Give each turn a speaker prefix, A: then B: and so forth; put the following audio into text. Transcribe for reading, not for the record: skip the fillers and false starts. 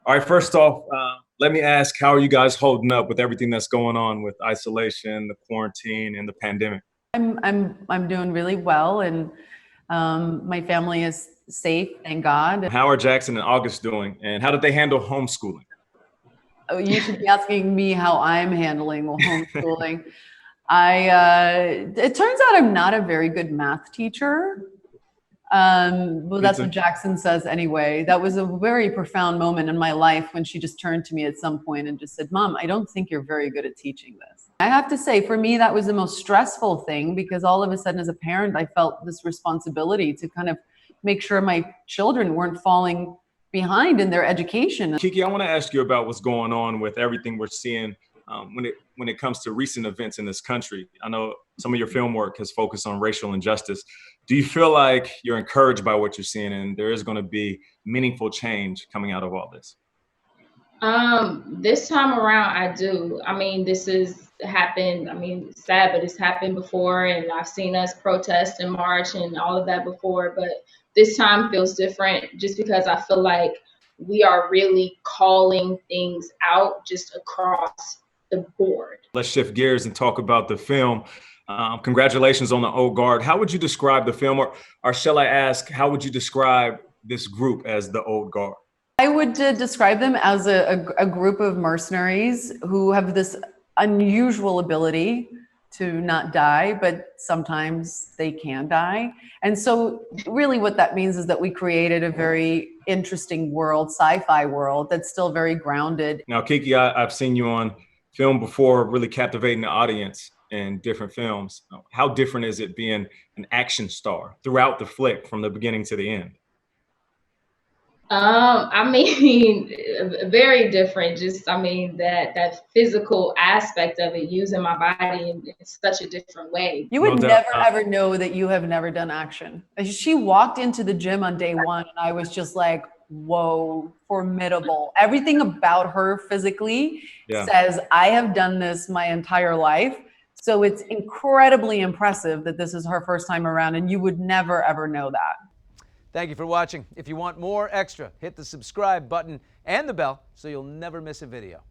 A: All right, first off, let me ask, how are you guys holding up with everything that's going on with isolation, the quarantine, and the pandemic?
B: I'm doing really well, and my family is safe, thank God.
A: How are Jackson and August doing, and how did they handle homeschooling?
B: Oh, you should be asking me how I'm handling homeschooling. It turns out I'm not a very good math teacher. Well,
A: Me
B: that's
A: too.
B: what Jackson says anyway. That was a very profound moment in my life when she just turned to me at some point and just said, "Mom, I don't think you're very good at teaching this." I have to say, for me, that was the most stressful thing because all of a sudden, as a parent, I felt this responsibility to kind of make sure my children weren't falling behind in their education.
A: KiKi, I want to ask you about what's going on with everything we're seeing when it comes to recent events in this country. I know some of your film work has focused on racial injustice. Do you feel like you're encouraged by what you're seeing, and there is going to be meaningful change coming out of all this?
C: This time around, I do. I mean, this has happened. I mean, it's sad, but it's happened before, and I've seen us protest and march and all of that before. But this time feels different just because I feel like we are really calling things out just across the board.
A: Let's shift gears and talk about the film. Congratulations on the Old Guard. How would you describe the film, or shall I ask, how would you describe this group as the Old Guard?
B: I would describe them as a group of mercenaries who have this unusual ability to not die, but sometimes they can die. And so really what that means is that we created a very interesting world, sci-fi world, that's still very grounded.
A: Now, KiKi, I've seen you on film before, really captivating the audience in different films. How different is it being an action star throughout the flick from the beginning to the end?
C: I mean, very different. Just, I mean, that physical aspect of it, using my body in such a different way.
B: You would never ever know that you have never done action. She walked into the gym on day one, and I was just like, whoa, formidable. Everything about her physically says, I have done this my entire life. So it's incredibly impressive that this is her first time around, and you would never ever know that.
D: Thank you for watching. If you want more extra, hit the subscribe button and the bell so you'll never miss a video.